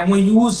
MOUs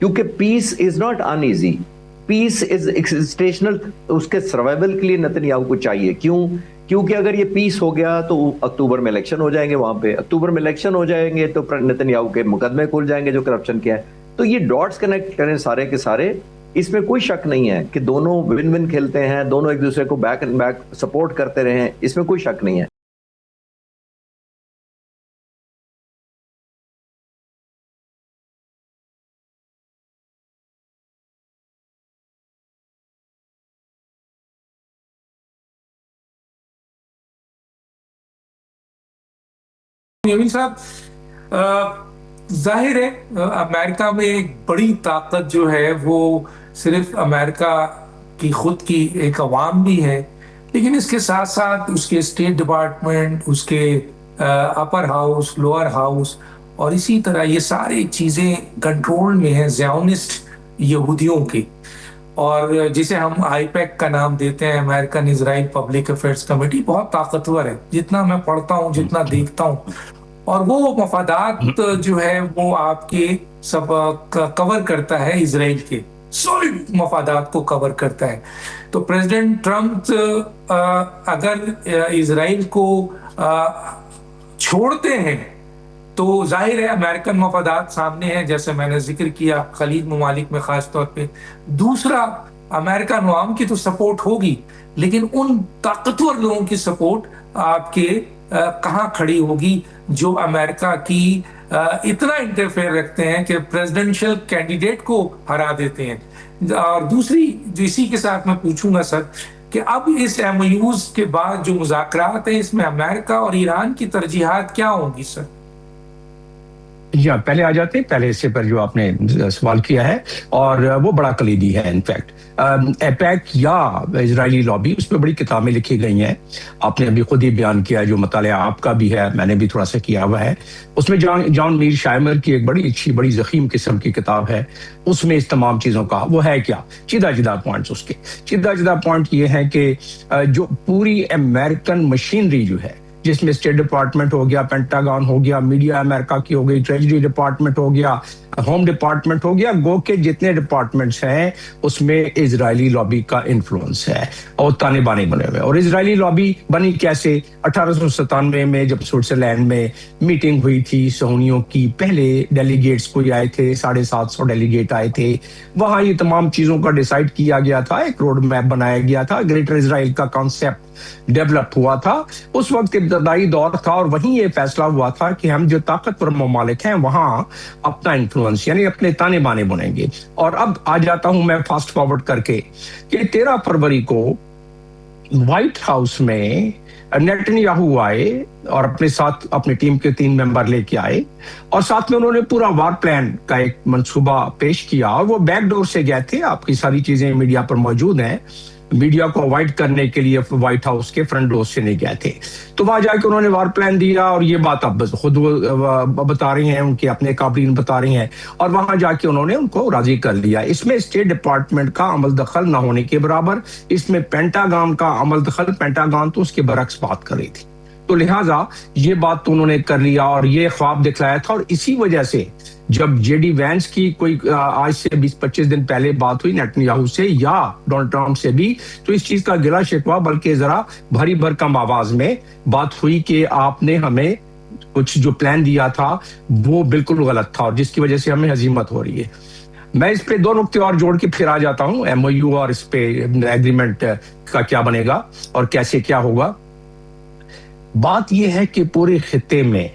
کیونکہ پیس is not in easy, پیس از ایکسٹیشنل, اس کے survival کے لیے نتنیاہو کو چاہیے. کیونکہ اگر یہ پیس ہو گیا تو اکتوبر میں الیکشن ہو جائیں گے, وہاں پہ اکتوبر میں الیکشن ہو جائیں گے تو نتنیاہو کے مقدمے کھل جائیں گے جو کرپشن کے ہیں. تو یہ ڈاٹس کنیکٹ کریں سارے کے سارے, اس میں کوئی شک نہیں ہے کہ دونوں ون ون کھیلتے ہیں, دونوں ایک دوسرے کو بیک اینڈ بیک سپورٹ کرتے رہے ہیں, اس میں کوئی شک نہیں ہے. یمین صاحب, ظاہر ہے امریکہ میں ایک بڑی طاقت جو ہے وہ صرف امریکہ کی خود کی ایک عوام بھی ہے, لیکن اس کے ساتھ ساتھ اس کے اسٹیٹ ڈپارٹمنٹ, اس کے اپر ہاؤس, لوور ہاؤس, اور اسی طرح یہ ساری چیزیں کنٹرول میں ہیں زیونسٹ یہودیوں کی, اور جسے ہم آئی پیک کا نام دیتے ہیں, امریکن اسرائیل پبلک افیئرز کمیٹی, بہت طاقتور ہے جتنا میں پڑھتا ہوں, جتنا دیکھتا ہوں. اور وہ مفادات جو ہے وہ آپ کے سب کور کرتا ہے, اسرائیل کے سارے مفادات کو کور کرتا ہے. تو پریزیڈنٹ ٹرمپ اگر اسرائیل کو چھوڑتے ہیں تو ظاہر ہے امریکن مفادات سامنے ہیں, جیسے میں نے ذکر کیا خلیج ممالک میں خاص طور پہ. دوسرا, امریکن عوام کی تو سپورٹ ہوگی, لیکن ان طاقتور لوگوں کی سپورٹ آپ کے کہاں کھڑی ہوگی جو امریکہ کی اتنا انٹرفیئر رکھتے ہیں کہ پریزیڈنشل کینڈیڈیٹ کو ہرا دیتے ہیں. اور دوسری جو اسی کے ساتھ میں پوچھوں گا سر کہ اب اس ایم یوز کے بعد جو مذاکرات ہیں اس میں امریکہ اور ایران کی ترجیحات کیا ہوں گی سر؟ یا پہلے آ جاتے ہیں پہلے حصے پر جو آپ نے سوال کیا ہے, اور وہ بڑا کلیدی ہے. انفیکٹ ایپیک یا اسرائیلی لابی, اس پہ بڑی کتابیں لکھی گئی ہیں. آپ نے ابھی خود ہی بیان کیا, جو مطالعہ آپ کا بھی ہے, میں نے بھی تھوڑا سا کیا ہوا ہے. اس میں جان میر شائمر کی ایک بڑی اچھی, بڑی ضخیم قسم کی کتاب ہے. اس میں اس تمام چیزوں کا وہ ہے کیا, جدا جدا پوائنٹس, اس کے جدا جدا پوائنٹ یہ ہے کہ جو پوری امریکن مشینری جو ہے, جس میں اسٹیٹ ڈپارٹمنٹ ہو گیا, پینٹاگون ہو گیا, میڈیا امریکہ کی ہو گئی, ٹریجری ڈپارٹمنٹ ہو گیا, ہوم ڈپارٹمنٹ ہو گیا, گو کے جتنے ڈپارٹمنٹس ہیں اس میں اسرائیلی لابی کا انفلوئنس ہے اور تانے بانے بنے ہوئے. اور اسرائیلی لابی بنی کیسے؟ 1897 میں جب سوئٹزرلینڈ میں میٹنگ ہوئی تھی صہیونیوں کی, پہلے ڈیلیگیٹس کوئی آئے تھے, 750 ڈیلیگیٹ آئے تھے. وہاں یہ تمام چیزوں کا ڈیسائیڈ کیا گیا تھا, ایک روڈ میپ بنایا گیا تھا, گریٹر اسرائیل کا کانسیپٹ ڈیولپ ہوا تھا. اس وقت ابتدائی دور تھا اور وہیں یہ فیصلہ ہوا تھا کہ ہم جو طاقتور ممالک ہیں وہاں اپنا انفلوئنس یعنی اپنے تانے بانے بنیں گے. اور اب آ جاتا ہوں میں فاسٹ فارورڈ کر کے کہ 13 فروری کو وائٹ ہاؤس میں نیتنیاہو آئے اور اپنے ساتھ اپنی ٹیم کے 3 ممبر لے کے آئے, اور ساتھ میں انہوں نے پورا وار پلان کا ایک منصوبہ پیش کیا, اور وہ بیک ڈور سے گئے تھے. آپ کی ساری چیزیں میڈیا پر موجود ہیں. میڈیا کو اوائڈ کرنے کے لیے وائٹ ہاؤس کے فرنٹ ڈور سے نہیں گئے تھے. تو وہاں جا کے انہوں نے وار پلان دیا, اور یہ بات اب خود وہ بتا رہی ہیں, ان کے اپنے قابلین بتا رہی ہیں, اور وہاں جا کے انہوں نے ان کو راضی کر لیا. اس میں اسٹیٹ ڈپارٹمنٹ کا عمل دخل نہ ہونے کے برابر, اس میں پینٹاگون کا عمل دخل, پینٹاگون تو اس کے برعکس بات کر رہی تھی. تو لہٰذا یہ بات تو انہوں نے کر لیا اور یہ خواب دکھلایا تھا. اور اسی وجہ سے جب جے ڈی وینس کی کوئی آج سے 20-25 دن پہلے بات ہوئی نیتنیاہو سے یا ڈونلڈ ٹرمپ سے بھی, تو اس چیز کا گلا شکوہ بلکہ ذرا بھری بھرکم آواز میں بات ہوئی کہ آپ نے ہمیں کچھ جو پلان دیا تھا وہ بالکل غلط تھا, اور جس کی وجہ سے ہمیں ہزیمت ہو رہی ہے. میں اس پہ 2 نقطے اور جوڑ کے پھر آ جاتا ہوں, ایم او یو اور اس پہ ایگریمنٹ کا کیا بنے گا اور کیسے کیا ہوگا. بات یہ ہے کہ پورے خطے میں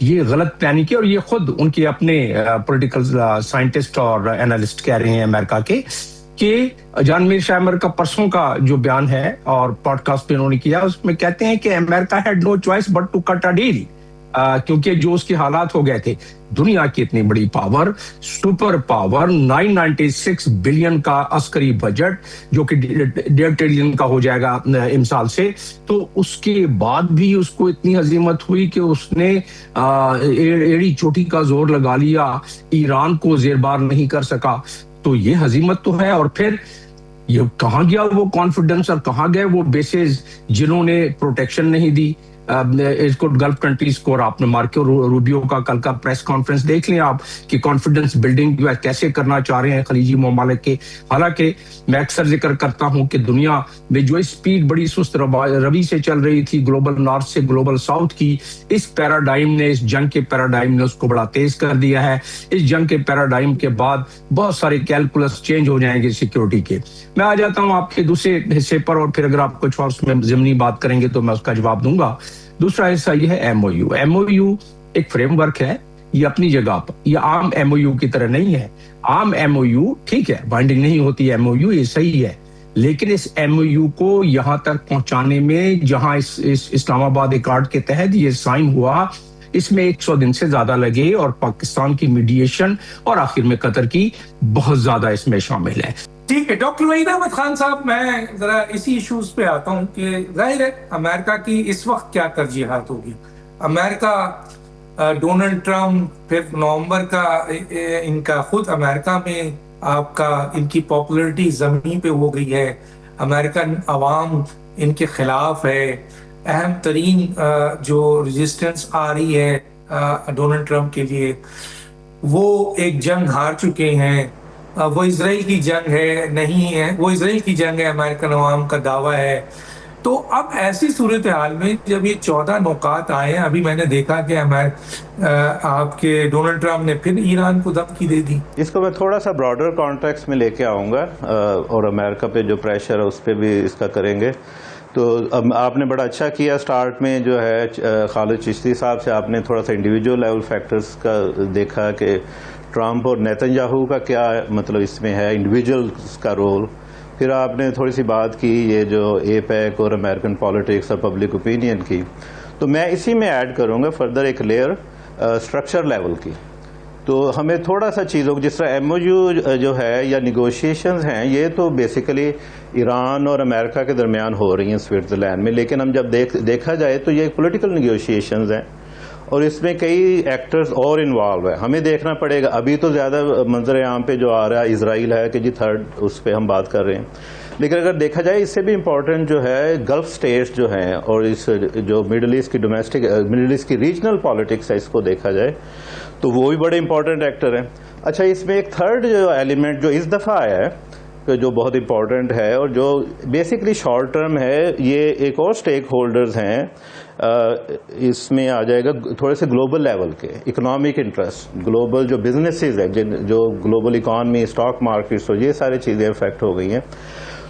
یہ غلط پلاننگ کی, اور یہ خود ان کے اپنے پولیٹیکل سائنٹسٹ اور اینالسٹ کہہ رہے ہیں امریکہ کے, کہ جان میر شائمر کا پرسوں کا جو بیان ہے اور پوڈ کاسٹ پہ انہوں نے کیا, اس میں کہتے ہیں کہ امریکہ had no choice but to cut a deal, کیونکہ جو اس کے حالات ہو گئے تھے. دنیا کی اتنی بڑی پاور, سپر پاور, 996 بلین کا عسکری بجٹ جو کہ 1.5 ٹریلین کا ہو جائے گا امسال سے, تو اس کے بعد بھی اس کو اتنی ہزیمت ہوئی کہ اس نے ایڑی چوٹی کا زور لگا لیا, ایران کو زیربار نہیں کر سکا. تو یہ ہزیمت تو ہے. اور پھر یہ کہاں گیا وہ کانفیڈنس, اور کہاں گئے وہ بیسز جنہوں نے پروٹیکشن نہیں دی, اس کو گلف کنٹریز کو, اور آپ نے مارکو روبیو کا کل کا پریس کانفرنس دیکھ لیں آپ کہ کانفیڈنس بلڈنگ جو ہے کیسے کرنا چاہ رہے ہیں خلیجی ممالک کے. حالانکہ میں اکثر ذکر کرتا ہوں کہ دنیا میں جو اسپیڈ بڑی سست روی سے چل رہی تھی گلوبل نارتھ سے گلوبل ساؤتھ کی, اس پیراڈائم نے, اس جنگ کے پیراڈائم نے اس کو بڑا تیز کر دیا ہے. اس جنگ کے پیراڈائم کے بعد بہت سارے کیلکولس چینج ہو جائیں گے سیکیورٹی کے. میں آ جاتا ہوں آپ کے دوسرے حصے پر, اور پھر اگر آپ کچھ اور اس میں ضمنی بات کریں گے تو میں اس کا جواب دوں گا. دوسرا حصہ یہ ہے M O U. M O U ایک فریم ورک ہے, یہ اپنی جگہ پر, یہ عام ایم او یو کی طرح نہیں ہے. عام ایم او یو ٹھیک ہے, بائنڈنگ نہیں ہوتی ایم او یو, یہ صحیح ہے, لیکن اس ایم او یو کو یہاں تک پہنچانے میں جہاں اس اسلام آباد ایکارڈ کے تحت یہ سائن ہوا, اس میں 100 دن سے زیادہ لگے, اور پاکستان کی میڈیشن اور آخر میں قطر کی بہت زیادہ اس میں شامل ہے. ٹھیک ہے ڈاکٹر وحید احمد خان صاحب, میں ذرا اسی ایشوز پہ آتا ہوں کہ ظاہر ہے امریکہ کی اس وقت کیا ترجیحات ہوگی. امریکہ ڈونلڈ ٹرمپ, پھر نومبر کا ان کا خود امریکہ میں آپ کا ان کی پاپولرٹی زمین پہ ہو گئی ہے, امریکن عوام ان کے خلاف ہے. اہم ترین جو ریزسٹنس آ رہی ہے ڈونلڈ ٹرمپ کے لیے, وہ ایک جنگ ہار چکے ہیں. وہ اسرائیل کی جنگ ہے نہیں ہے, وہ اسرائیل کی جنگ ہے, امریکن عوام کا دعویٰ ہے. تو اب ایسی صورتحال میں جب یہ 14 نکات آئے ہیں, ابھی میں نے دیکھا کہ آپ کے ڈونلڈ ٹرمپ نے پھر ایران کو دھمکی دے دی. اس کو میں تھوڑا سا براڈر کانٹیکس میں لے کے آؤں گا, اور امریکہ پہ جو پریشر ہے اس پہ بھی اس کا کریں گے. تو آپ نے بڑا اچھا کیا سٹارٹ میں جو ہے خالد چشتی صاحب سے آپ نے تھوڑا سا انڈیویجول لیول فیکٹرز کا دیکھا کہ ٹرمپ اور نیتن یاہو کا کیا مطلب اس میں ہے, انڈیویجولز کا رول. پھر آپ نے تھوڑی سی بات کی یہ جو اے پیک اور امریکن پالیٹکس اور پبلک اوپینین کی. تو میں اسی میں ایڈ کروں گا فردر ایک لیئر اسٹرکچر لیول کی. تو ہمیں تھوڑا سا چیزوں جس طرح ایم او یو جو ہے یا نیگوشیشنز ہیں, یہ تو بیسیکلی ایران اور امریکہ کے درمیان ہو رہی ہیں سوئٹزرلینڈ میں, لیکن ہم جب دیکھا جائے تو یہ پولیٹیکل نیگوشیشنز ہیں اور اس میں کئی ایکٹرز اور انوالو ہیں. ہمیں دیکھنا پڑے گا, ابھی تو زیادہ منظر عام پہ جو آ رہا ہے اسرائیل ہے کہ جی تھرڈ, اس پہ ہم بات کر رہے ہیں. لیکن اگر دیکھا جائے اس سے بھی امپورٹنٹ جو ہے گلف سٹیٹس جو ہیں, اور اس جو مڈل ایسٹ کی ڈومیسٹک مڈل ایسٹ کی ریجنل پالیٹکس ہے, اس کو دیکھا جائے تو وہ بھی بڑے امپورٹنٹ ایکٹر ہیں. اچھا, اس میں ایک تھرڈ جو ایلیمنٹ جو اس دفعہ آیا ہے کہ جو بہت امپورٹنٹ ہے اور جو بیسکلی شارٹ ٹرم ہے, یہ ایک اور سٹیک ہولڈرز ہیں, اس میں آ جائے گا تھوڑے سے گلوبل لیول کے اکنامک انٹرسٹ, گلوبل جو بزنسز ہیں, جو گلوبل اکانومی, اسٹاک مارکیٹس, اور یہ ساری چیزیں افیکٹ ہو گئی ہیں.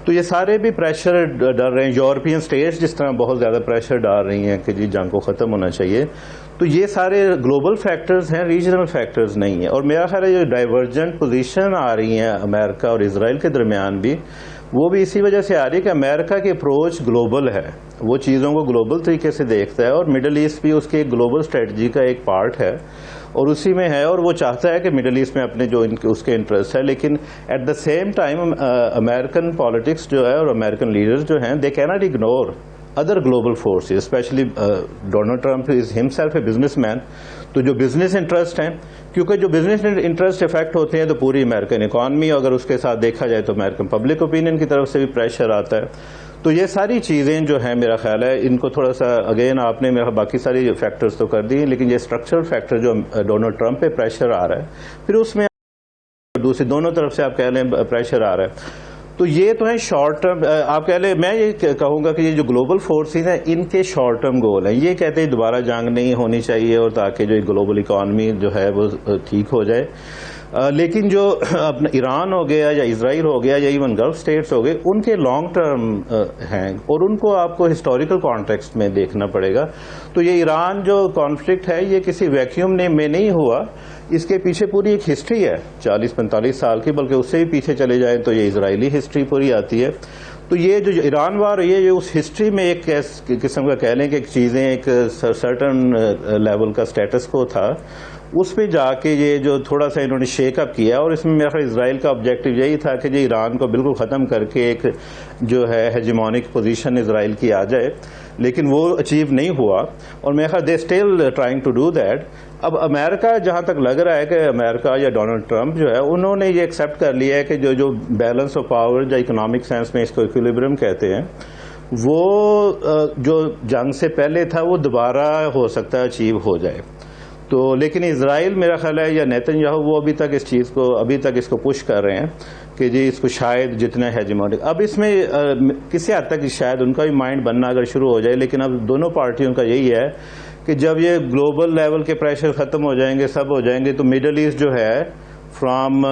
تو یہ سارے بھی پریشر ڈال رہے ہیں. یورپین سٹیٹس جس طرح بہت زیادہ پریشر ڈال رہی ہیں کہ جی جنگ کو ختم ہونا چاہیے. تو یہ سارے گلوبل فیکٹرز ہیں, ریجنل فیکٹرز نہیں ہیں. اور میرا خیال ہے جو ڈائیورجنٹ پوزیشن آ رہی ہیں امریکہ اور اسرائیل کے درمیان بھی, وہ بھی اسی وجہ سے آ رہی ہے کہ امریکہ کی اپروچ گلوبل ہے, وہ چیزوں کو گلوبل طریقے سے دیکھتا ہے, اور مڈل ایسٹ بھی اس کی گلوبل اسٹریٹجی کا ایک پارٹ ہے اور اسی میں ہے, اور وہ چاہتا ہے کہ مڈل ایسٹ میں اپنے جو اس کے انٹرسٹ ہے. لیکن at the same time American politics جو ہے اور امریکن لیڈرز جو ہیں, they cannot ignore other global forces, especially Donald Trump is himself a businessman. تو جو بزنس انٹرسٹ ہیں, کیونکہ جو بزنس انٹرسٹ افیکٹ ہوتے ہیں تو پوری امریکن اکانومی, اگر اس کے ساتھ دیکھا جائے تو امریکن پبلک اوپینین کی طرف سے بھی پریشر آتا ہے. تو یہ ساری چیزیں جو ہیں میرا خیال ہے ان کو تھوڑا سا اگین آپ نے میرا باقی ساری فیکٹرز تو کر دی, لیکن یہ اسٹرکچرل فیکٹر جو ڈونلڈ ٹرمپ پہ پریشر آ رہا ہے, پھر اس میں دوسری دونوں طرف سے آپ کہہ لیں پریشر آ رہا ہے. تو یہ تو ہے شارٹ ٹرم, آپ کہہ لیں. میں یہ کہوں گا کہ یہ جو گلوبل فورسز ہیں ان کے شارٹ ٹرم گول ہیں. یہ کہتے ہیں دوبارہ جنگ نہیں ہونی چاہیے اور تاکہ جو گلوبل اکانومی جو ہے وہ ٹھیک ہو جائے. لیکن جو اپنا ایران ہو گیا یا اسرائیل ہو گیا یا ایون گلف سٹیٹس ہو گئے, ان کے لانگ ٹرم ہیں اور ان کو آپ کو ہسٹوریکل کانٹیکسٹ میں دیکھنا پڑے گا. تو یہ ایران جو کانفلکٹ ہے یہ کسی ویکیوم میں نہیں ہوا, اس کے پیچھے پوری ایک ہسٹری ہے 40-45 سال کی, بلکہ اس سے بھی پیچھے چلے جائیں تو یہ اسرائیلی ہسٹری پوری آتی ہے. تو یہ جو ایران وار یہ اس ہسٹری میں ایک قسم کا کہہ لیں کہ چیزیں ایک سرٹن لیول کا سٹیٹس کو تھا, اس پہ جا کے یہ جو تھوڑا سا انہوں نے شیک اپ کیا, اور اس میں میرا خیال اسرائیل کا آبجیکٹو یہی تھا کہ جو ایران کو بالکل ختم کر کے ایک جو ہے ہیجمونک پوزیشن اسرائیل کی آ جائے, لیکن وہ اچیو نہیں ہوا. اور میرا خیال they still trying to do that. اب امریکہ جہاں تک لگ رہا ہے کہ امریکہ یا ڈونلڈ ٹرمپ جو ہے انہوں نے یہ ایکسیپٹ کر لیا ہے کہ جو بیلنس آف پاور یا اکنامک سینس میں اس کو ایکویلیبرم کہتے ہیں, وہ جو جنگ سے پہلے تھا وہ دوبارہ ہو سکتا ہے اچیو ہو جائے. تو لیکن اسرائیل میرا خیال ہے یا نیتن یاہو وہ ابھی تک اس کو پش کر رہے ہیں کہ جی اس کو شاید جتنا ہیجمونک. اب اس میں کسی حد تک شاید ان کا بھی مائنڈ بننا اگر شروع ہو جائے, لیکن اب دونوں پارٹیوں کا یہی ہے کہ جب یہ گلوبل لیول کے پریشر ختم ہو جائیں گے, سب ہو جائیں گے, تو مڈل ایسٹ جو ہے فرام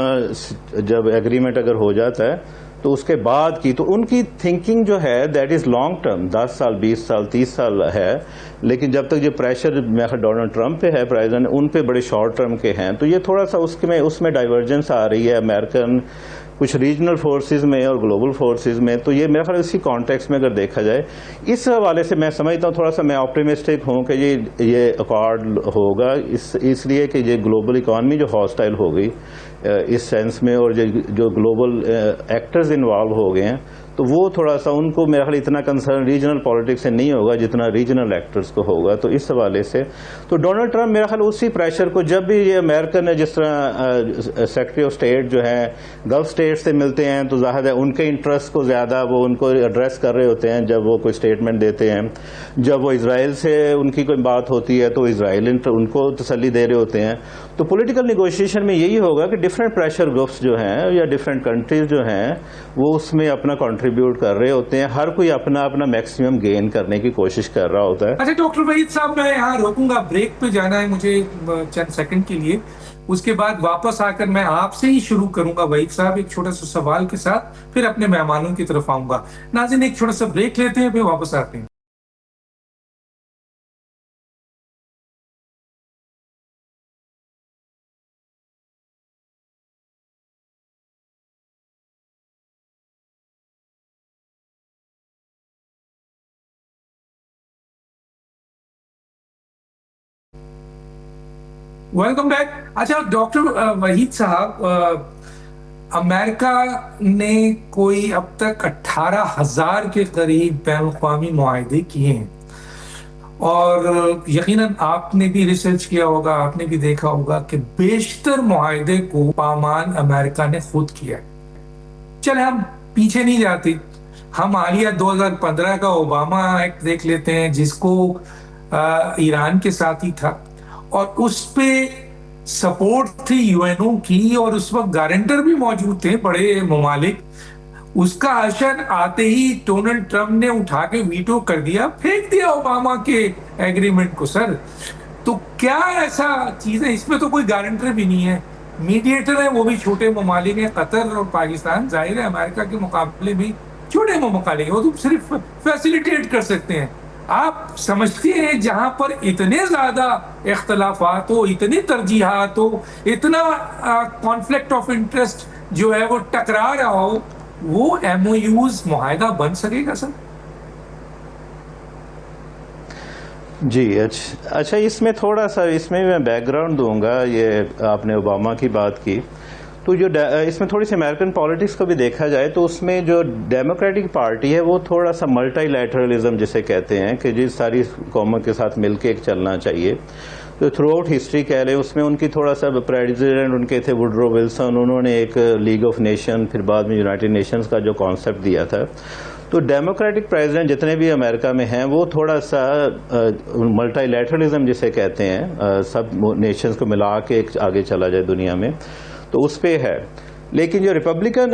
جب ایگریمنٹ اگر ہو جاتا ہے تو اس کے بعد کی تو ان کی تھنکنگ جو ہے دیٹ از لانگ ٹرم, 10 سال 20 سال 30 سال ہے. لیکن جب تک یہ پریشر ڈونلڈ ٹرمپ پہ ہے پریزیڈنٹ, ان پہ بڑے شارٹ ٹرم کے ہیں. تو یہ تھوڑا سا اس میں ڈائیورجنس آ رہی ہے امریکن کچھ ریجنل فورسز میں اور گلوبل فورسز میں. تو یہ میرا خیال اسی کانٹیکس میں اگر دیکھا جائے, اس حوالے سے میں سمجھتا ہوں تھوڑا سا میں آپٹیمسٹک ہوں کہ یہ اکارڈ ہوگا, اس لیے کہ یہ گلوبل اکانومی جو ہاسٹائل ہو گئی اس سینس میں, اور جو گلوبل ایکٹرز انوالو ہو گئے ہیں, تو وہ تھوڑا سا ان کو میرا خیال اتنا کنسرن ریجنل پالیٹکس سے نہیں ہوگا جتنا ریجنل ایکٹرز کو ہوگا. تو اس حوالے سے تو ڈونلڈ ٹرمپ میرا خیال اسی پریشر کو, جب بھی یہ امریکن ہے جس طرح سیکرٹری آف اسٹیٹ جو ہیں گلف اسٹیٹ سے ملتے ہیں, تو ظاہر ہے ان کے انٹرسٹ کو زیادہ وہ ان کو ایڈریس کر رہے ہوتے ہیں جب وہ کوئی اسٹیٹمنٹ دیتے ہیں. جب وہ اسرائیل سے ان کی کوئی بات ہوتی ہے تو اسرائیل ان کو تسلی دے رہے ہوتے ہیں. تو پولیٹیکل نیگوشیشن میں یہی ہوگا کہ ڈفرینٹ پریشر گروپس جو ہیں یا ڈفرینٹ کنٹریز جو ہیں وہ اس میں اپنا کنٹریبیوٹ کر رہے ہوتے ہیں, ہر کوئی اپنا میکسیمم گین کرنے کی کوشش کر رہا ہوتا ہے. اچھا ڈاکٹر وحید صاحب, میں یہاں روکوں گا, بریک پہ جانا ہے مجھے چند سیکنڈ کے لیے, اس کے بعد واپس آ کر میں آپ سے ہی شروع کروں گا وحید صاحب ایک چھوٹا سا سوال کے ساتھ, پھر اپنے مہمانوں کی طرف آؤں گا. ناظرین ایک چھوٹا سا بریک لیتے ہیں, پھر واپس آتے ہیں. Welcome back. اچھا ڈاکٹر وحید صاحب, امریکہ نے کوئی اب تک 18,000 کے قریب بین الاقوامی معاہدے کیے ہیں, اور یقیناً آپ نے بھی ریسرچ کیا ہوگا, آپ نے بھی دیکھا ہوگا کہ بیشتر معاہدے کو پامان امریکہ نے خود کیا ہے. چلے ہم پیچھے نہیں جاتے, ہم حالیہ 2015 کا اوباما ایکٹ دیکھ لیتے ہیں جس کو ایران کے ساتھ ہی تھا, اور اس پہ سپورٹ تھی یو این او کی, اور اس وقت گارنٹر بھی موجود تھے بڑے ممالک. اس کا اثر آتے ہی ڈونلڈ ٹرمپ نے اٹھا کے ویٹو کر دیا, پھینک دیا اوباما کے ایگریمنٹ کو. سر تو کیا ایسا چیز ہے, اس میں تو کوئی گارنٹر بھی نہیں ہے, میڈیٹر ہے وہ بھی چھوٹے ممالک ہیں, قطر اور پاکستان ظاہر ہے امریکہ کے مقابلے میں چھوٹے ممالک ہیں, وہ تو صرف فیسیلیٹیٹ کر سکتے ہیں. آپ سمجھتے ہیں جہاں پر اتنے زیادہ اختلافات ہو, اتنی ترجیحات ہو, اتنا کانفلکٹ آف انٹرسٹ جو ہے وہ ٹکرا رہا ہو, وہ ایم او یوز معاہدہ بن سکے گا سر؟ جی اچھا, اس میں تھوڑا سا میں بیک گراؤنڈ دوں گا. یہ آپ نے اوباما کی بات کی, تو جو اس میں تھوڑی سی امریکن پالیٹکس کو بھی دیکھا جائے تو اس میں جو ڈیموکریٹک پارٹی ہے وہ تھوڑا سا ملٹی لیٹرلزم جسے کہتے ہیں کہ جس ساری قوموں کے ساتھ مل کے ایک چلنا چاہیے. تو تھرو آؤٹ ہسٹری کہہ لیں, اس میں ان کی تھوڑا سا پریزیڈنٹ ان کے تھے وڈرو ولسن, انہوں نے ایک لیگ آف نیشن پھر بعد میں یونائٹڈ نیشنز کا جو کانسیپٹ دیا تھا. تو ڈیموکریٹک پریزیڈنٹ جتنے بھی امریکہ میں ہیں وہ تھوڑا سا ملٹی لیٹرلزم جسے کہتے ہیں, سب نیشنز کو ملا کے ایک آگے چلا جائے دنیا میں, تو اس پہ ہے. لیکن جو ریپبلکن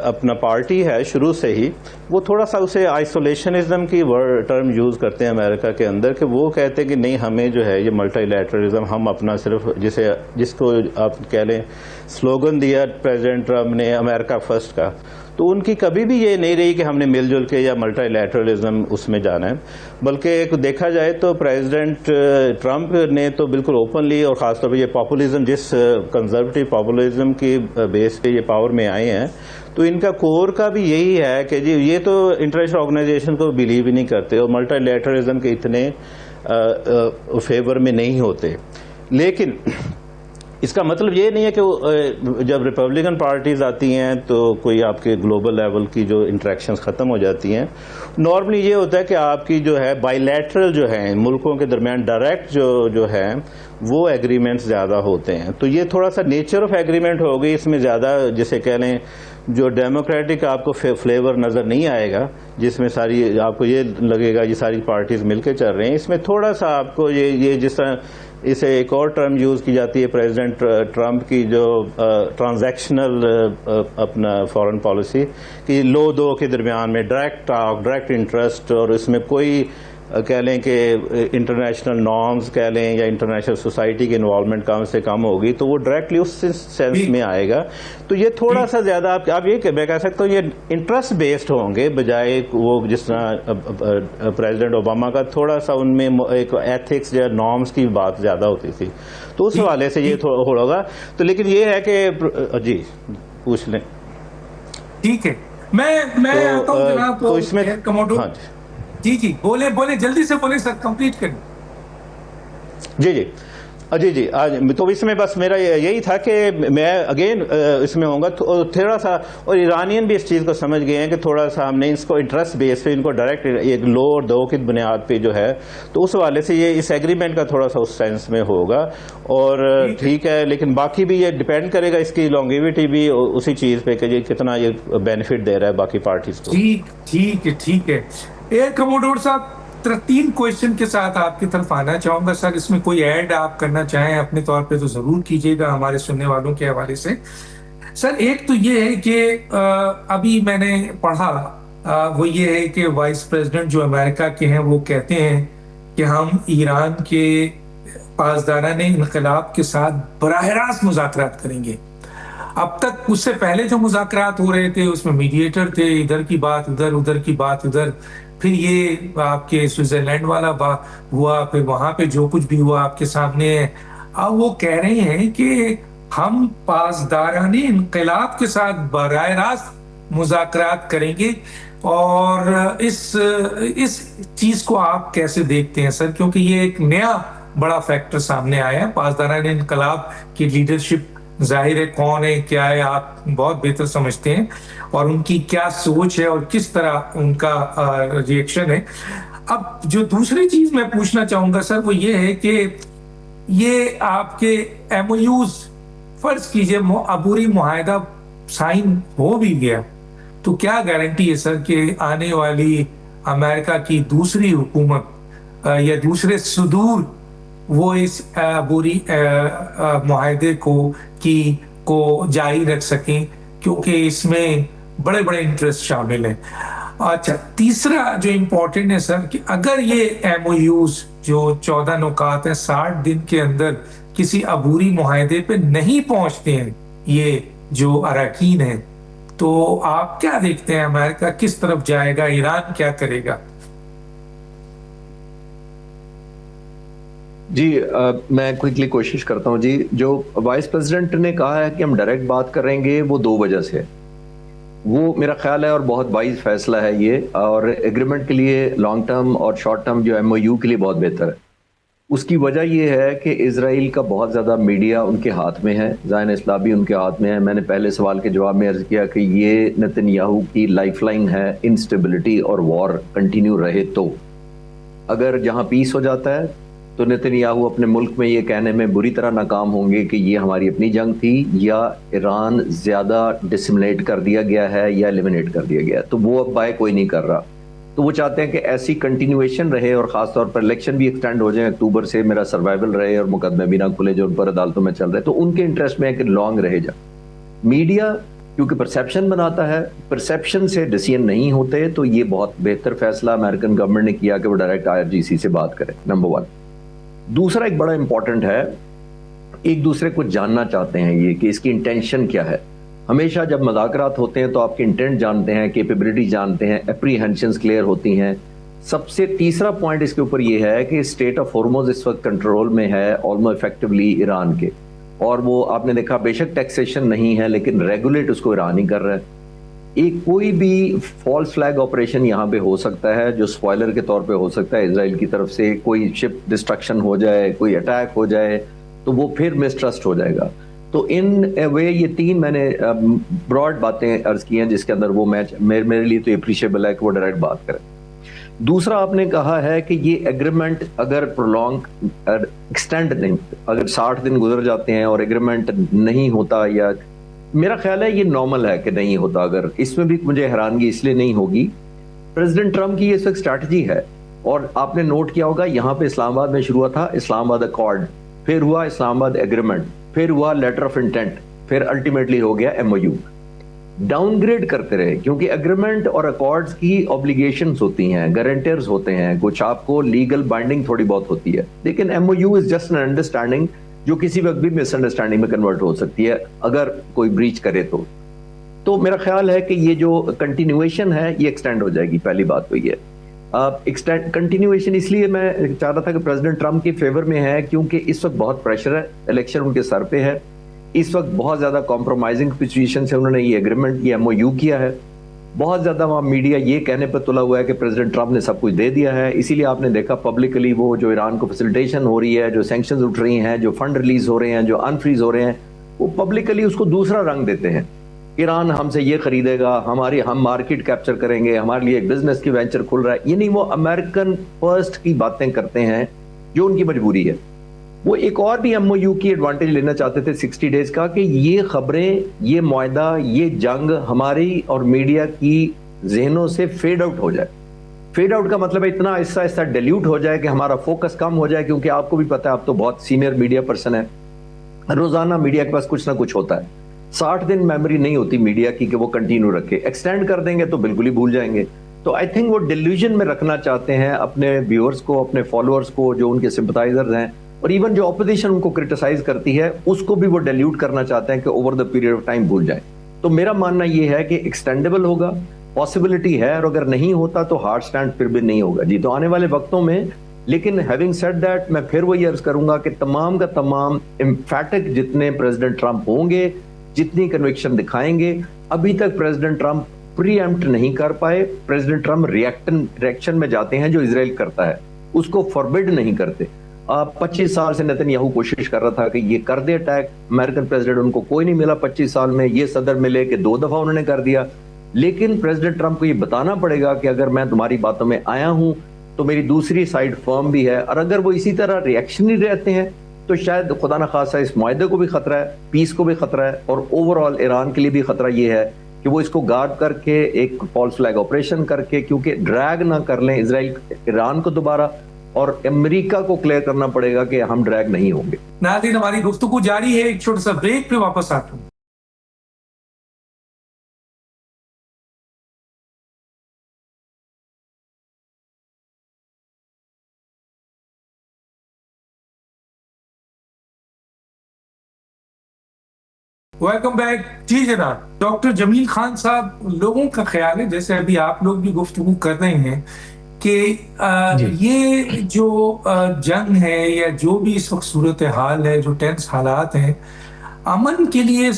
اپنا پارٹی ہے شروع سے ہی, وہ تھوڑا سا اسے آئسولیشنزم کی ٹرم یوز کرتے ہیں امریکہ کے اندر, کہ وہ کہتے ہیں کہ نہیں ہمیں جو ہے یہ ملٹی لیٹرلزم, ہم اپنا صرف جس کو آپ کہہ لیں سلوگن دیا پریزیڈنٹ ٹرمپ نے امریکہ فرسٹ کا, تو ان کی کبھی بھی یہ نہیں رہی کہ ہم نے مل جل کے یا ملٹی لیٹرلزم اس میں جانا ہے. بلکہ ایک دیکھا جائے تو پریزیڈنٹ ٹرمپ نے تو بالکل اوپنلی, اور خاص طور پہ یہ پاپولزم جس کنزرویٹو پاپولزم کی بیس پہ یہ پاور میں آئے ہیں, تو ان کا کور کا بھی یہی ہے کہ جی یہ تو انٹرنیشنل آرگنائزیشن کو بلیو ہی نہیں کرتے اور ملٹی لیٹرلزم کے اتنے فیور میں نہیں ہوتے. لیکن اس کا مطلب یہ نہیں ہے کہ جب ریپبلکن پارٹیز آتی ہیں تو کوئی آپ کے گلوبل لیول کی جو انٹریکشنز ختم ہو جاتی ہیں. نارملی یہ ہوتا ہے کہ آپ کی جو ہے بائی لیٹرل جو ہیں ملکوں کے درمیان ڈائریکٹ جو ہے وہ ایگریمنٹس زیادہ ہوتے ہیں. تو یہ تھوڑا سا نیچر آف ایگریمنٹ ہو گئی, اس میں زیادہ جسے کہہ لیں جو ڈیموکریٹک آپ کو فلیور نظر نہیں آئے گا جس میں ساری آپ کو یہ لگے گا یہ ساری پارٹیز مل کے چل رہے ہیں. اس میں تھوڑا سا آپ کو یہ جس طرح اسے ایک اور ٹرم یوز کی جاتی ہے پریزیڈنٹ ٹرمپ کی جو ٹرانزیکشنل اپنا فارن پالیسی کہ لو دو کے درمیان میں ڈائریکٹ ٹاک ڈائریکٹ انٹرسٹ اور اس میں کوئی کہہ لیں کہ انٹرنیشنل نارمز کہہ لیں یا انٹرنیشنل سوسائٹی کی انوالومنٹ کم سے کم ہوگی تو وہ ڈائریکٹلی اس سینس میں آئے گا. تو یہ تھوڑا سا زیادہ آپ یہ میں کہہ سکتا ہوں یہ انٹرسٹ بیسڈ ہوں گے بجائے وہ جس طرح پریزیڈنٹ اوباما کا تھوڑا سا ان میں ایک ایتھکس یا نارمز کی بات زیادہ ہوتی تھی تو اس حوالے سے یہ تھوڑا ہوگا. تو لیکن یہ ہے کہ جی پوچھ لیں. ٹھیک ہے میں آتا ہوں جناب تو اس میں کموڈور جی بولے جلدی سے بولے سر کمپلیٹ کریں. جی تو اس میں بس میرا یہی تھا کہ میں اگین اس میں ہوں گا تھوڑا سا اور ایرانین بھی اس چیز کو سمجھ گئے ہیں کہ تھوڑا سا ہم نے اس کو انٹرسٹ بیس پہ ان کو ڈائریکٹ ایک لو اور دو کی بنیاد پہ جو ہے تو اس حوالے سے یہ اس ایگریمنٹ کا تھوڑا سا اس سینس میں ہوگا. اور ٹھیک ہے لیکن باقی بھی یہ ڈپینڈ کرے گا اس کی لانگیوٹی بھی اسی چیز پہ کہ یہ کتنا یہ بینیفٹ دے رہا ہے باقی پارٹیز کو. ٹھیک ہے ایئر کموڈور صاحب 3 کویشچن کے ساتھ آپ کی طرف آنا چاہوں گا سر. اس میں کوئی ایڈ آپ کرنا چاہیں اپنے طور پہ تو ضرور کیجیے گا ہمارے سننے والوں کے حوالے سے. سر ایک تو یہ ہے کہ ابھی میں نے پڑھا وہ یہ ہے کہ وائس پریزیڈنٹ جو امریکہ کے ہیں وہ کہتے ہیں کہ ہم ایران کے پاسداران انقلاب کے ساتھ براہ راست مذاکرات کریں گے. اب تک اس سے پہلے جو مذاکرات ہو رہے تھے اس میں میڈیٹر تھے, ادھر کی بات ادھر کی بات ادھر, پھر یہ آپ کے سوئٹزرلینڈ والا ہوا, پھر وہاں پہ جو کچھ بھی ہوا آپ کے سامنے ہے. اب وہ کہہ رہے ہیں کہ ہم پاسداران انقلاب کے ساتھ براہ راست مذاکرات کریں گے. اور اس چیز کو آپ کیسے دیکھتے ہیں سر, کیونکہ یہ ایک نیا بڑا فیکٹر سامنے آیا ہے. پاسداران انقلاب کی لیڈرشپ ظاہر ہے کون ہے کیا ہے آپ بہت بہتر سمجھتے ہیں, اور ان کی کیا سوچ ہے اور کس طرح ان کا ری ایکشن ہے. اب جو دوسری چیز میں پوچھنا چاہوں گا سر وہ یہ ہے کہ یہ آپ کے ایم او یوز فرض کیجئے عبوری معاہدہ سائن ہو بھی گیا تو کیا گارنٹی ہے سر کہ آنے والی امریکہ کی دوسری حکومت یا دوسرے صدور وہ اس عبوری معاہدے کو جاری رکھ سکیں, کیونکہ اس میں بڑے بڑے انٹرسٹ شامل ہیں. اچھا تیسرا جو امپورٹنٹ ہے سر کہ اگر یہ ایم او یوز جو 14 نکات ہیں 60 دن کے اندر کسی عبوری معاہدے پہ نہیں پہنچتے ہیں یہ جو اراکین ہیں, تو آپ کیا دیکھتے ہیں امریکہ کس طرف جائے گا, ایران کیا کرے گا؟ جی میں کوئکلی کوشش کرتا ہوں. جی جو وائس پریزیڈنٹ نے کہا ہے کہ ہم ڈائریکٹ بات کریں گے وہ 2 وجہ سے, وہ میرا خیال ہے اور بہت وائز فیصلہ ہے یہ, اور ایگریمنٹ کے لیے لانگ ٹرم اور شارٹ ٹرم جو ایم او یو کے لیے بہت بہتر ہے. اس کی وجہ یہ ہے کہ اسرائیل کا بہت زیادہ میڈیا ان کے ہاتھ میں ہے, زائن اسلامی ان کے ہاتھ میں ہے. میں نے پہلے سوال کے جواب میں عرض کیا کہ یہ نتن یاہو کی لائف لائن ہے انسٹیبلٹی اور وار کنٹینیو رہے تو. اگر جہاں پیس ہو جاتا ہے تو نتن یاہو اپنے ملک میں یہ کہنے میں بری طرح ناکام ہوں گے کہ یہ ہماری اپنی جنگ تھی یا ایران زیادہ ڈسملیٹ کر دیا گیا ہے یا ایلیمنیٹ کر دیا گیا ہے, تو وہ اب بائے کوئی نہیں کر رہا. تو وہ چاہتے ہیں کہ ایسی کنٹینیویشن رہے اور خاص طور پر الیکشن بھی ایکسٹینڈ ہو جائیں اکتوبر سے, میرا سروائیول رہے اور مقدمے بھی نہ کھلے جو ان پر عدالتوں میں چل رہے, تو ان کے انٹرسٹ میں ہے کہ لانگ رہے جا. میڈیا کیونکہ پرسیپشن بناتا ہے, پرسیپشن سے ڈیسیژن نہیں ہوتے, تو یہ بہت بہتر فیصلہ امریکن گورنمنٹ نے کیا کہ وہ ڈائریکٹ IRGC سے بات کرے, نمبر 1. دوسرا ایک بڑا امپورٹنٹ ہے, ایک دوسرے کو جاننا چاہتے ہیں یہ کہ اس کی انٹینشن کیا ہے. ہمیشہ جب مذاکرات ہوتے ہیں تو آپ کے انٹینٹ جانتے ہیں, کیپیبلٹی جانتے ہیں, اپریہنشنز کلیئر ہوتی ہیں. سب سے تیسرا پوائنٹ اس کے اوپر یہ ہے کہ اسٹیٹ آف ہارموز اس وقت کنٹرول میں ہے آلموسٹ افیکٹولی ایران کے, اور وہ آپ نے دیکھا بے شک ٹیکسیشن نہیں ہے لیکن ریگولیٹ اس کو ایران ہی کر رہا ہے. ایک کوئی بھی فالس فلیگ آپریشن یہاں پہ ہو سکتا ہے جو سپوائلر کے طور پہ ہو سکتا ہے اسرائیل کی طرف سے, کوئی شپ ڈسٹرکشن ہو جائے, کوئی اٹیک ہو جائے, تو وہ پھر مسٹرسٹ ہو جائے گا. تو ان وے یہ 3 میں نے براڈ باتیں عرض کی ہیں جس کے اندر وہ میرے لیے تو اپریشیبل ہے کہ وہ ڈائریکٹ بات کریں. دوسرا آپ نے کہا ہے کہ یہ ایگریمنٹ اگر پرولونگ ایکسٹینڈ نہیں, اگر 60 دن گزر جاتے ہیں اور ایگریمنٹ نہیں ہوتا یا میرا خیال ہے یہ نارمل ہے کہ نہیں ہوتا. اگر اس میں بھی مجھے حیرانگی اس لیے نہیں ہوگی, پریزیڈنٹ ٹرمپ کی یہ اس وقت اسٹریٹجی ہے. اور آپ نے نوٹ کیا ہوگا یہاں پہ اسلام آباد میں شروع ہوا تھا اسلام آباد اکارڈ, پھر ہوا اسلام آباد ایگریمنٹ, پھر ہوا لیٹر آف انٹینٹ, پھر الٹیمیٹلی ہو گیا MOU. ڈاؤن گریڈ کرتے رہے کیونکہ اگریمنٹ اور اکارڈز کی اوبلیگیشنز ہوتی ہیں, گارنٹرز ہوتے ہیں, کچھ آپ کو لیگل بائنڈنگ تھوڑی بہت ہوتی ہے, لیکن MOU is just an understanding جو کسی وقت بھی مس انڈرسٹینڈنگ میں کنورٹ ہو سکتی ہے اگر کوئی بریچ کرے تو. تو میرا خیال ہے کہ یہ جو کنٹینیویشن ہے یہ ایکسٹینڈ ہو جائے گی. پہلی بات تو یہ کنٹینیویشن اس لیے میں چاہ رہا تھا کہ پریزیڈنٹ ٹرمپ کے فیور میں ہے کیونکہ اس وقت بہت پریشر ہے, الیکشن ان کے سر پہ ہے, اس وقت بہت زیادہ کمپرومائزنگ سچویشن سے انہوں نے یہ ایگریمنٹ یہ MOU کیا ہے. بہت زیادہ وہاں میڈیا یہ کہنے پہ تلا ہوا ہے کہ پریزیڈنٹ ٹرمپ نے سب کچھ دے دیا ہے. اسی لیے آپ نے دیکھا پبلکلی وہ جو ایران کو فیسیلیٹیشن ہو رہی ہے, جو سینکشنز اٹھ رہی ہیں, جو فنڈ ریلیز ہو رہے ہیں, جو انفریز ہو رہے ہیں, وہ پبلکلی اس کو دوسرا رنگ دیتے ہیں. ایران ہم سے یہ خریدے گا, ہم مارکیٹ کیپچر کریں گے, ہمارے لیے ایک بزنس کی وینچر کھل رہا ہے. یعنی وہ امریکن فرسٹ کی باتیں کرتے ہیں جو ان کی مجبوری ہے. وہ ایک اور بھی MOU کی ایڈوانٹیج لینا چاہتے تھے 60 ڈیز کا کہ یہ خبریں, یہ معاہدہ, یہ جنگ ہماری اور میڈیا کی ذہنوں سے فیڈ آؤٹ ہو جائے. فیڈ آؤٹ کا مطلب ہے اتنا آہستہ آہستہ ڈیلیوٹ ہو جائے کہ ہمارا فوکس کم ہو جائے, کیونکہ آپ کو بھی پتا ہے آپ تو بہت سینئر میڈیا پرسن ہیں, روزانہ میڈیا کے پاس کچھ نہ کچھ ہوتا ہے. 60 دن میموری نہیں ہوتی میڈیا کی کہ وہ کنٹینیو رکھے. ایکسٹینڈ کر دیں گے تو بالکل ہی بھول جائیں گے. تو آئی تھنک وہ ڈیلیوژن میں رکھنا چاہتے ہیں اپنے ویورز کو, اپنے فالوورز کو, جو ان کے سمپتائزرز ہیں, اور ایون جو اپوزیشن ان کو کرٹیسائز کرتی ہے اس کو بھی وہ ڈیلیوٹ کرنا چاہتے ہیں کہ over the period of time بھول جائیں. تو میرا ماننا یہ ہے کہ ایکسٹینڈیبل ہوگا, پاسبلٹی ہے, اور اگر نہیں ہوتا تو ہارڈ سٹینڈ پھر بھی نہیں ہوگا جی. تو آنے والے وقتوں میں, لیکن ہیونگ سیڈ دیٹ, میں پھر وہی عرض کروں گا کہ تمام کا تمام امفیٹک جتنے پریزیڈنٹ ٹرمپ ہوں گے, جتنی کنوکشن دکھائیں گے, ابھی تک پریزیڈنٹ ٹرمپ پری ایمپٹ نہیں کر پائے. پریزیڈنٹ ٹرمپ ریئیکشن میں جاتے ہیں جو اسرائیل کرتا ہے, اس کو فوربڈ نہیں کرتے. 25 سال سے نتن یاہو کوشش کر رہا تھا کہ یہ کر دے اٹیک, امریکن پریزیڈنٹ ان کو کوئی نہیں ملا 25 سال میں. یہ صدر ملے کہ 2 دفعہ انہوں نے کر دیا. لیکن پریزیڈنٹ ٹرمپ کو یہ بتانا پڑے گا کہ اگر میں تمہاری باتوں میں آیا ہوں تو میری دوسری سائڈ فرم بھی ہے, اور اگر وہ اسی طرح ریئیکشن ہی رہتے ہیں تو شاید خدا نہ خاصا اس معاہدے کو بھی خطرہ ہے, پیس کو بھی خطرہ ہے, اور اوور آل ایران کے لیے بھی خطرہ یہ ہے کہ وہ اس کو گارڈ کر کے ایک فالس فلیگ آپریشن کر کے, کیونکہ ڈریگ نہ کر لیں اسرائیل ایران کو دوبارہ, اور امریکہ کو کلیئر کرنا پڑے گا کہ ہم ڈریگ نہیں ہوں گے. ناظرین ہماری گفتگو جاری ہے, ایک چھوٹا سا بریک پہ واپس آتا ہوں. Welcome back. جی جناب, ڈاکٹر جمیل خان صاحب, لوگوں کا خیال ہے جیسے ابھی آپ لوگ بھی گفتگو کر رہے ہیں کہ یہ جو جنگ ہے یا جو بھی اس وقت صورتحال ہے, جو ٹینس حالات ہیں, امن کے لیے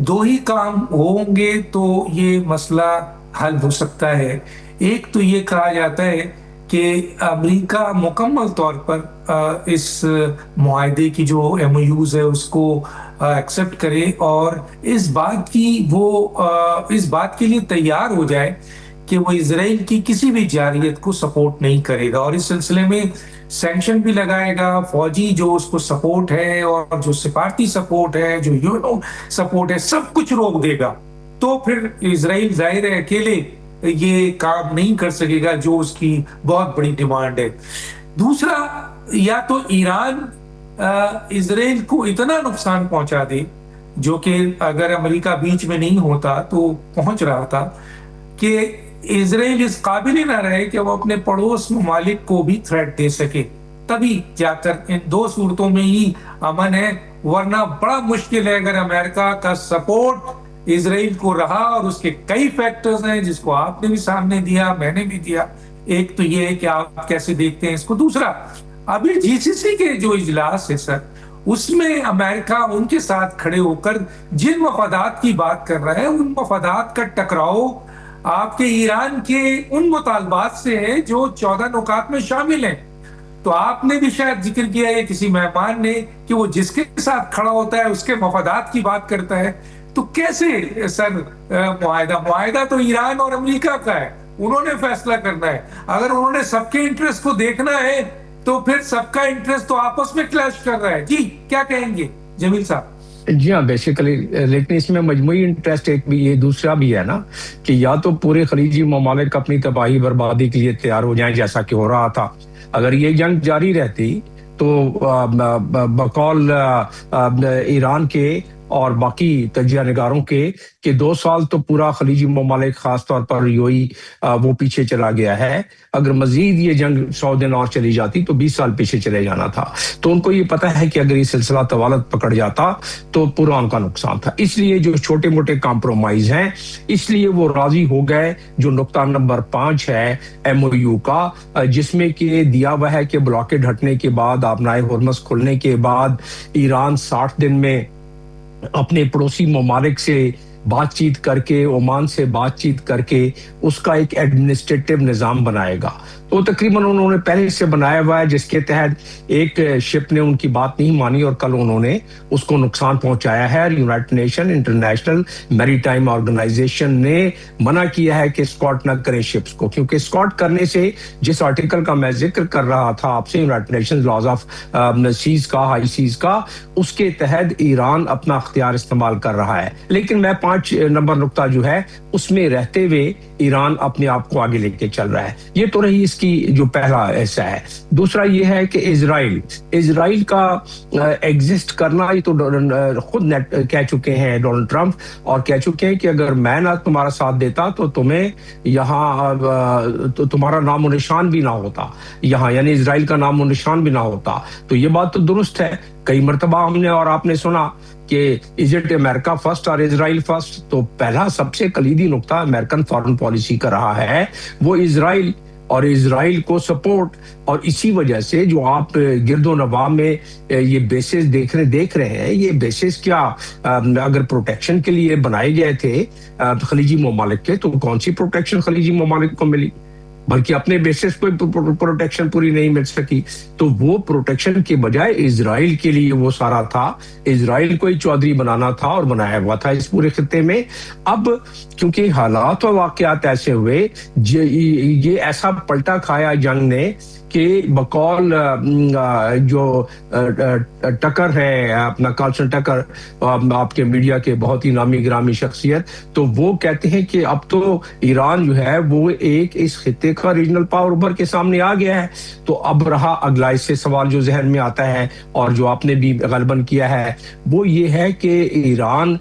2 ہی کام ہوں گے تو یہ مسئلہ حل ہو سکتا ہے. ایک تو یہ کہا جاتا ہے کہ امریکہ مکمل طور پر اس معاہدے کی جو MOUs ہے اس کو ایکسپٹ کرے اور اس بات کے لیے تیار ہو جائے کہ وہ اسرائیل کی کسی بھی جارحیت کو سپورٹ نہیں کرے گا, اور اس سلسلے میں سینکشن بھی لگائے گا. فوجی جو اس کو سپورٹ ہے اور جو سفارتی سپورٹ ہے, جو یونو سپورٹ ہے, سب کچھ روک دے گا. تو پھر اسرائیل ظاہر ہے اکیلے یہ کام نہیں کر سکے گا جو اس کی بہت بڑی ڈیمانڈ ہے. دوسرا, یا تو ایران اسرائیل کو اتنا نقصان پہنچا دے, جو کہ اگر امریکہ بیچ میں نہیں ہوتا تو پہنچ رہا تھا, کہ اسرائیل اس قابل ہی نہ رہے کہ وہ اپنے پڑوس ممالک کو بھی تھریٹ دے سکے, تبھی جا کر ان 2 صورتوں میں ہی امن ہے. ورنہ بڑا مشکل ہے اگر امریکہ کا سپورٹ اسرائیل کو رہا, اور اس کے کئی فیکٹرز ہیں جس کو آپ نے بھی سامنے دیا, میں نے بھی دیا. ایک تو یہ ہے کہ آپ کیسے دیکھتے ہیں اس کو. دوسرا, ابھی GCC کے جو اجلاس ہے سر, اس میں امریکہ ان کے ساتھ کھڑے ہو کر جن مفادات کی بات کر رہا ہے, ان مفادات کا ٹکراؤ آپ کے ایران کے ان مطالبات سے ہے جو 14 نکات میں شامل ہیں. تو آپ نے بھی شاید ذکر کیا ہے کسی مہمان نے کہ وہ جس کے ساتھ کھڑا ہوتا ہے اس کے مفادات کی بات کرتا ہے. تو کیسے سر معاہدہ تو ایران اور امریکہ کا ہے, انہوں نے فیصلہ کرنا ہے. اگر انہوں نے سب کے انٹرسٹ کو دیکھنا ہے تو پھر سب کا انٹرسٹ تو آپس میں کلیش کر رہا ہے. جی کیا کہیں گے جمیل صاحب؟ جی ہاں بیسیکلی، لیکن اس میں مجموعی انٹرسٹ ایک بھی یہ دوسرا بھی ہے نا کہ یا تو پورے خلیجی ممالک اپنی تباہی بربادی کے لیے تیار ہو جائیں جیسا کہ ہو رہا تھا. اگر یہ جنگ جاری رہتی تو بقول ایران کے اور باقی تجزیہ نگاروں کے کہ 2 سال تو پورا خلیجی ممالک خاص طور پر یوئی وہ پیچھے چلا گیا ہے. اگر مزید یہ جنگ 100 دن اور چلی جاتی تو 20 سال پیچھے چلے جانا تھا. تو ان کو یہ پتہ ہے کہ اگر یہ سلسلہ طوالت پکڑ جاتا تو پورا ان کا نقصان تھا. اس لیے جو چھوٹے موٹے کمپرومائز ہیں اس لیے وہ راضی ہو گئے. جو نقطہ نمبر 5 ہے MOU کا، جس میں کہ دیا ہوا ہے کہ بلاکیڈ ہٹنے کے بعد، آبنائے ہرمز کھلنے کے بعد، ایران 60 دن میں اپنے پڑوسی ممالک سے بات چیت کر کے، عمان سے بات چیت کر کے اس کا ایک ایڈمنسٹریٹو نظام بنائے گا. تو تقریباً انہوں نے پہلے سے بنایا ہوا ہے، جس کے تحت ایک شپ نے ان کی بات نہیں مانی اور کل انہوں نے اس کو نقصان پہنچایا ہے. یونائٹڈ نیشن انٹرنیشنل میری ٹائم آرگنائزیشن نے منع کیا ہے کہ اسکاٹ نہ کریں شپس کو، کیونکہ اسکاٹ کرنے سے جس آرٹیکل کا میں ذکر کر رہا تھا آپ سے، United Nation laws of seas کا، ہائی سیز کا، اس کے تحت ایران اپنا اختیار استعمال کر رہا ہے. لیکن میں 5 نمبر نقطہ جو ہے اس میں رہتے ہوئے ایران اپنے آپ کو آگے لے کے چل رہا ہے. یہ تو رہی اس کی جو پہلا حصہ ہے. دوسرا یہ ہے کہ اسرائیل کا ایگزسٹ کرنا، یہ تو خود کہہ چکے ہیں ڈونلڈ ٹرمپ، اور کہہ چکے ہیں کہ اگر میں نہ تمہارا ساتھ دیتا تو تمہیں یہاں تمہارا نام و نشان بھی نہ ہوتا یہاں، یعنی اسرائیل کا نام و نشان بھی نہ ہوتا. تو یہ بات تو درست ہے. کئی مرتبہ ہم نے اور آپ نے سنا کہ از اٹ امریکہ فرسٹ اور اسرائیل فرسٹ؟ تو پہلا سب سے کلیدی نقطہ امریکن فارن پالیسی کا رہا ہے وہ اسرائیل اور اسرائیل کو سپورٹ. اور اسی وجہ سے جو آپ گرد و نواح میں یہ بیسز دیکھ رہے ہیں، یہ بیسز کیا اگر پروٹیکشن کے لیے بنائے گئے تھے خلیجی ممالک کے، تو کون سی پروٹیکشن خلیجی ممالک کو ملی؟ بلکہ اپنے بیسس پہ پروٹیکشن پوری نہیں مل سکی. تو وہ پروٹیکشن کے بجائے اسرائیل کے لیے وہ سارا تھا، اسرائیل کو ہی چودھری بنانا تھا اور بنایا ہوا تھا اس پورے خطے میں. اب کیونکہ حالات و واقعات ایسے ہوئے، یہ ایسا پلٹا کھایا جنگ نے کہ بقول جو ٹکر ہے اپنا کارلسن ٹکر، آپ کے میڈیا کے بہت ہی نامی گرامی شخصیت، تو وہ کہتے ہیں کہ اب تو ایران جو ہے وہ ایک اس خطے کا ریجنل پاور ابھر کے سامنے آ گیا ہے. تو اب رہا اگلا اس سے سوال جو ذہن میں آتا ہے اور جو آپ نے بھی غالباً کیا ہے، وہ یہ ہے کہ ایران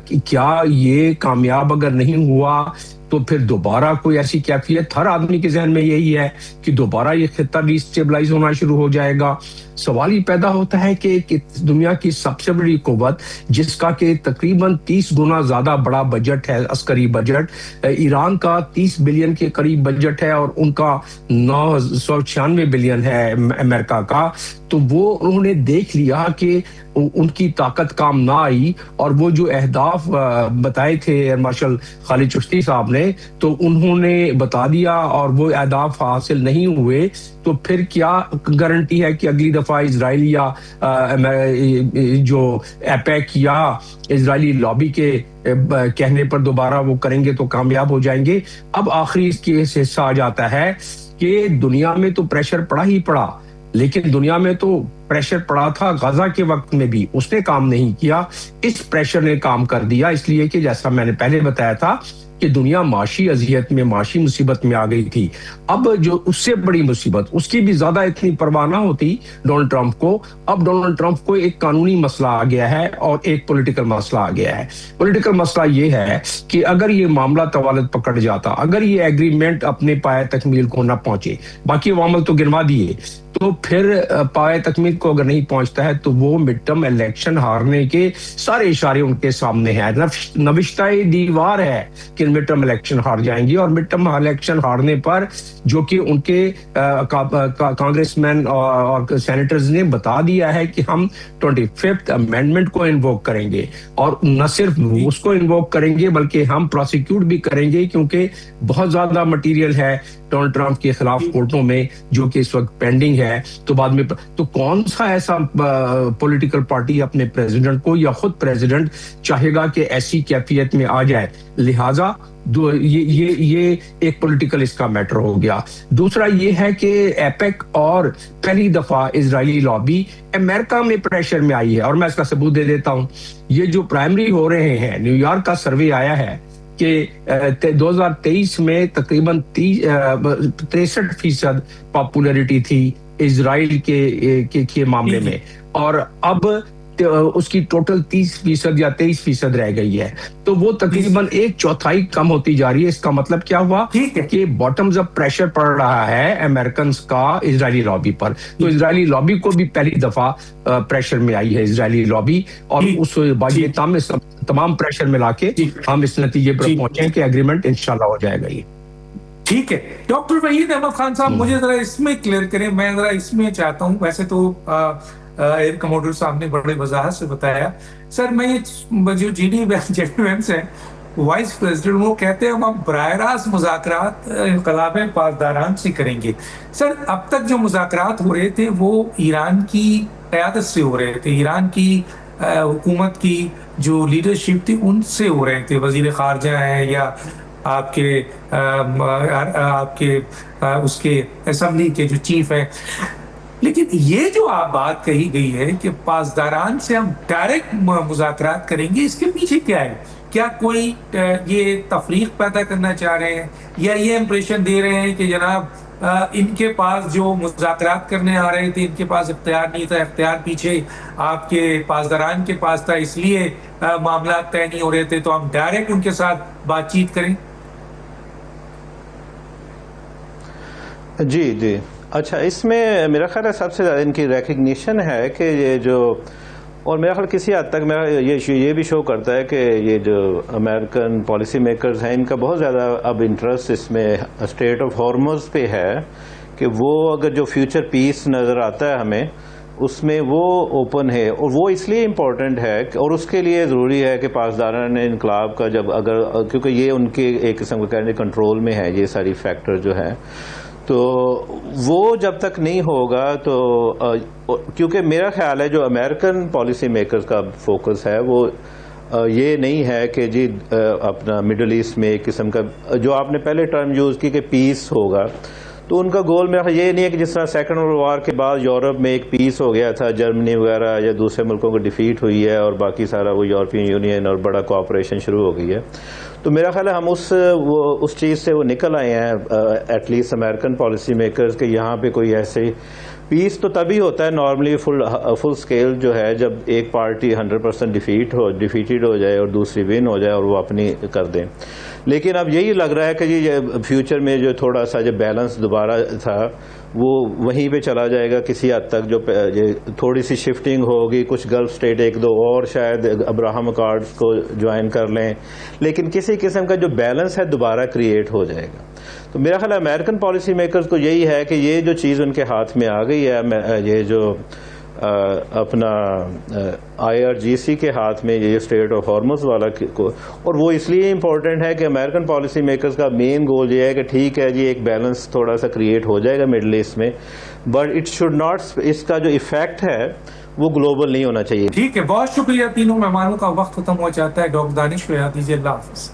کیا یہ کامیاب اگر نہیں ہوا تو پھر دوبارہ کوئی ایسی کیفیت، ہر آدمی کے ذہن میں یہی ہے کہ دوبارہ یہ خطہ ڈی اسٹیبلائز ہونا شروع ہو جائے گا. سوال یہ پیدا ہوتا ہے کہ دنیا کی سب سے بڑی قوت جس کا کہ تقریباً 30 گنا زیادہ بڑا بجٹ ہے، عسکری بجٹ، ایران کا 30 بلین کے قریب بجٹ ہے اور ان کا 996 بلین ہے امریکہ کا. تو وہ انہوں نے دیکھ لیا کہ ان کی طاقت کام نہ آئی، اور وہ جو اہداف بتائے تھے ایئر مارشل خالد چشتی صاحب نے، تو انہوں نے بتا دیا اور وہ اہداف حاصل نہیں ہوئے. تو پھر کیا گارنٹی ہے کہ اگلی دفعہ اسرائیل یا جو ایپیک یا اسرائیلی لابی کے کہنے پر دوبارہ وہ کریں گے تو کامیاب ہو جائیں گے؟ اب آخری اس کی حصہ آ جاتا ہے کہ دنیا میں تو پریشر پڑا ہی پڑا، لیکن دنیا میں تو پریشر پڑا تھا غزہ کے وقت میں بھی، اس نے کام نہیں کیا. اس پریشر نے کام کر دیا، اس لیے کہ جیسا میں نے پہلے بتایا تھا کہ دنیا معاشی اذیت میں، معاشی مصیبت میں آ گئی تھی. اب جو اس سے بڑی مصیبت، اس کی بھی زیادہ اتنی پرواہ نہ ہوتی ڈونلڈ ٹرمپ کو. اب ڈونلڈ ٹرمپ کو ایک قانونی مسئلہ آ گیا ہے اور ایک پولیٹیکل مسئلہ آ گیا ہے. پولیٹیکل مسئلہ یہ ہے کہ اگر یہ معاملہ طوالت پکڑ جاتا، اگر یہ ایگریمنٹ اپنے پائے تکمیل کو نہ پہنچے، باقی عوامل تو گنوا دیے، تو پھر پائے تکمیل کو اگر نہیں پہنچتا ہے تو وہ مڈ ٹرم الیکشن ہارنے کے سارے اشارے ان کے سامنے ہیں. نوشتہ دیوار ہے کہ مڈ ٹرم الیکشن ہار جائیں گے، اور مڈ ٹرم الیکشن ہارنے پر جو کہ ان کے کانگریس مین اور سینیٹرز نے بتا دیا ہے کہ ہم 25th امینڈمنٹ کو انووک کریں گے، اور نہ صرف اس کو انووک کریں گے بلکہ ہم پروسیکیوٹ بھی کریں گے، کیونکہ بہت زیادہ مٹیریل ہے ڈونلڈ ٹرمپ کے خلاف کورٹوں میں جو کہ اس وقت پینڈنگ ہے ہیں تو بعد میں تو کون سا ایسا پولیٹیکل پارٹی اپنے پریزیڈنٹ کو یا خود پریزیڈنٹ چاہے گا کہ ایسی کیفیت میں آ جائے. لہٰذا یہ ایک پولیٹیکل اس کا میٹر ہو گیا. دوسرا یہ ہے کہ ایپیک اور پہلی دفعہ اسرائیلی لابی امریکہ میں پریشر میں آئی ہے, اور میں اس کا ثبوت دے دیتا ہوں. یہ جو پرائمری ہو رہے ہیں, نیو یارک کا سروے آیا ہے کہ 2023 میں تقریباً 63% پاپولیرٹی تھی اسرائیل کے معاملے میں, اور اب اس کی ٹوٹل 30% یا 23% رہ گئی ہے. تو وہ تقریباً 1/4 کم ہوتی جا رہی ہے. اس کا مطلب کیا ہوا کہ باٹمز اپ پریشر پڑ رہا ہے امریکنز کا اسرائیلی لابی پر. تو اسرائیلی لابی کو بھی پہلی دفعہ پریشر میں آئی ہے اسرائیلی لابی, اور اس باقی تمام پریشر ملا کے ہم اس نتیجے پر پہنچے کہ ایگریمنٹ انشاءاللہ ہو جائے گا. یہ ٹھیک ہے. ڈاکٹر وحید احمد خان صاحب, مجھے ذرا اس میں کلیئر کریں. میں ذرا اس میں چاہتا ہوں, ویسے تو ایئر کموڈر صاحب نے بڑے وضاحت سے بتایا. سر, میں جو جی ڈی وینس ہیں وائس پریزیڈنٹ, وہ کہتے ہیں ہم براہ راست مذاکرات انقلاب پاسداران سے کریں گے. سر, اب تک جو مذاکرات ہو رہے تھے وہ ایران کی قیادت سے ہو رہے تھے, ایران کی حکومت کی جو لیڈرشپ تھی ان سے ہو رہے تھے. وزیر خارجہ ہیں یا آپ کے اس کے اسمبلی کے جو چیف ہیں. لیکن یہ جو آپ بات کہی گئی ہے کہ پاسداران سے ہم ڈائریکٹ مذاکرات کریں گے, اس کے پیچھے کیا ہے؟ کیا کوئی یہ تفریق پیدا کرنا چاہ رہے ہیں, یا یہ امپریشن دے رہے ہیں کہ جناب ان کے پاس جو مذاکرات کرنے آ رہے تھے ان کے پاس اختیار نہیں تھا, اختیار پیچھے آپ کے پاسداران کے پاس تھا, اس لیے معاملات طے نہیں ہو رہے تھے, تو ہم ڈائریکٹ ان کے ساتھ بات چیت کریں؟ جی اچھا, اس میں میرا خیال ہے سب سے زیادہ ان کی ریکگنیشن ہے کہ یہ جو, اور میرا خیال کسی حد تک یہ بھی شو کرتا ہے کہ یہ جو امریکن پالیسی میکرز ہیں ان کا بہت زیادہ اب انٹرسٹ اس میں اسٹریٹ آف ہارمز پہ ہے, کہ وہ اگر جو فیوچر پیس نظر آتا ہے ہمیں اس میں وہ اوپن ہے, اور وہ اس لیے امپورٹنٹ ہے اور اس کے لیے ضروری ہے کہ پاسداران انقلاب کا جب اگر, کیونکہ یہ ان کے ایک قسم کا کہنے کنٹرول میں ہے یہ ساری فیکٹر جو ہے, تو وہ جب تک نہیں ہوگا تو کیونکہ میرا خیال ہے جو امریکن پالیسی میکرز کا فوکس ہے وہ یہ نہیں ہے کہ جی اپنا مڈل ایسٹ میں ایک قسم کا جو آپ نے پہلے ٹرم یوز کی کہ پیس ہوگا, تو ان کا گول میں یہ نہیں ہے کہ جس طرح سیکنڈ ورلڈ وار کے بعد یورپ میں ایک پیس ہو گیا تھا, جرمنی وغیرہ یا دوسرے ملکوں کو ڈیفیٹ ہوئی ہے اور باقی سارا وہ یورپین یونین اور بڑا کوآپریشن شروع ہو گئی ہے. تو میرا خیال ہے ہم اس چیز سے وہ نکل آئے ہیں at least American policy makers, کہ یہاں پہ کوئی ایسے پیس تو تبھی ہوتا ہے نارملی فل سکیل جو ہے جب ایک پارٹی 100% ڈیفیٹیڈ ہو جائے اور دوسری ون ہو جائے اور وہ اپنی کر دیں. لیکن اب یہی لگ رہا ہے کہ یہ فیوچر میں جو تھوڑا سا جو بیلنس دوبارہ تھا وہ وہیں پہ چلا جائے گا کسی حد تک, جو تھوڑی سی شفٹنگ ہوگی, کچھ گلف اسٹیٹ ایک دو اور شاید ابراہم اکارڈز کو جوائن کر لیں, لیکن کسی قسم کا جو بیلنس ہے دوبارہ کریٹ ہو جائے گا. تو میرا خیال ہے امریکن پالیسی میکرز کو یہی ہے کہ یہ جو چیز ان کے ہاتھ میں آ گئی ہے, یہ جو اپنا IRGC کے ہاتھ میں یہ اسٹریٹ آف ہارمز والا کو, اور وہ اس لیے امپورٹنٹ ہے کہ امریکن پالیسی میکرز کا مین گول یہ ہے کہ ٹھیک ہے جی ایک بیلنس تھوڑا سا کریٹ ہو جائے گا مڈل ایسٹ میں, بٹ اٹ شوڈ ناٹ, اس کا جو ایفیکٹ ہے وہ گلوبل نہیں ہونا چاہیے. ٹھیک ہے, بہت شکریہ. تینوں مہمانوں کا وقت ختم ہو جاتا ہے. ڈاکٹر دانش فریاد, اللہ حافظ.